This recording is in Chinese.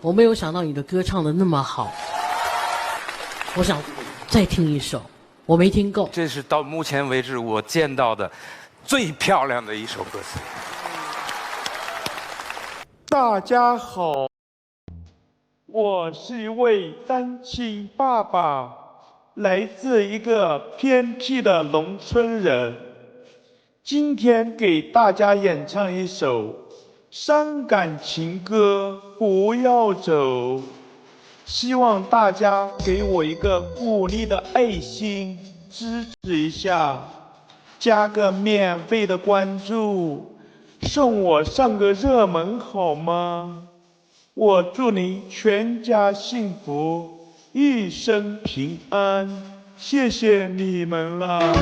我没有想到你的歌唱的那么好，我想再听一首，我没听够。这是到目前为止我见到的最漂亮的一首歌词。大家好，我是一位单亲爸爸，来自一个偏僻的农村人。今天给大家演唱一首伤感情歌《不要走》，希望大家给我一个鼓励的爱心，支持一下，加个免费的关注，送我上个热门好吗？我祝您全家幸福，一生平安，谢谢你们了。